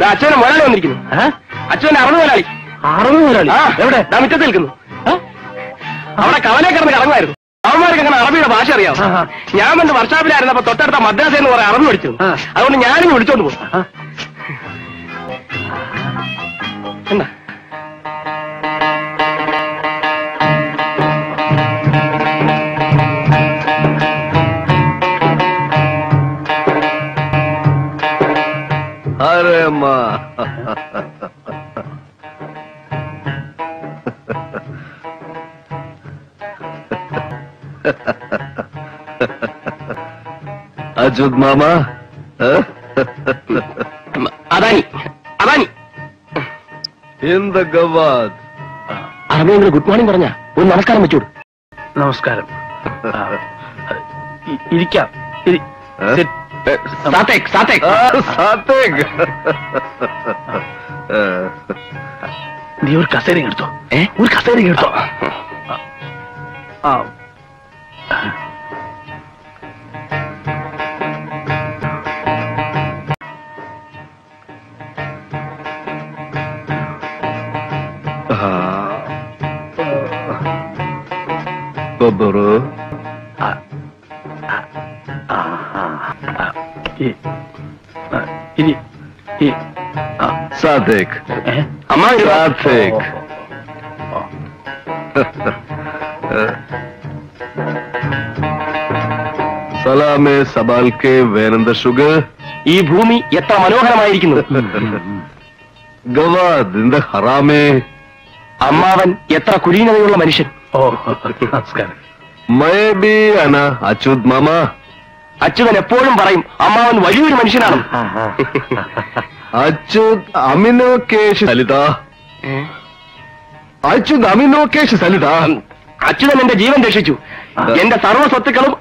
അച്ഛനെ മുതലാളി വന്നിരിക്കുന്നു. അച്ഛനെ അറുപത് മുതലാളി. അറുപത് മുതലാളി എവിടെ? മുറ്റത്ത് നിൽക്കുന്നു. അവിടെ കവലെ കിടന്ന് കടങ്ങായിരുന്നു. അവന്മാർക്ക് അങ്ങനെ അറബിയുടെ ഭാഷ അറിയാം. ഞാൻ വന്ന് വർഷാപ്പിലായിരുന്നപ്പോ തൊട്ടടുത്ത മദ്രാസ എന്ന് പറയാൻ അറബി പഠിച്ചു. അതുകൊണ്ട് ഞാനും വിളിച്ചോണ്ട് പോകും. എന്താ अरे माँ अजूद मामा Adani Adani in the Gawad. അറബിയെങ്കിലും ഗുഡ് മോർണിംഗ് പറഞ്ഞ ഒരു നമസ്കാരം വെച്ചോട്. നമസ്കാരം. ഇരിക്കാം. സാത്തേക് സാത്തേക് സാത്തേക്. നീ ഒരു കസേര എടുത്തോ. ഒരു കസേര എടുത്തോ. Baburu. Sadik. അമ്മ Sadik. സലാമെ സബാൽക്കെ വേനന്ദ ഷുഗർ. ഈ ഭൂമി എത്ര മനോഹരമായിരിക്കുന്നു. ഗവാദ് ഇന്ത ഹറാമേ. അമ്മാവൻ എത്ര കുലീനതയുള്ള മനുഷ്യൻ. നമസ്കാരം. മയ ബി അന അച്യുത് മാമ. അച്യുതൻ എപ്പോഴും പറയും അമ്മാവൻ വലിയൊരു മനുഷ്യനാണ്. അച്യുത് അമിനോ കേശ് സലിത. അച്യുത് അമിനോ കേശ് സലിത. അച്യുതൻ എന്റെ ജീവൻ രക്ഷിച്ചു. എന്റെ സർവ്വ സ്വത്തുക്കളും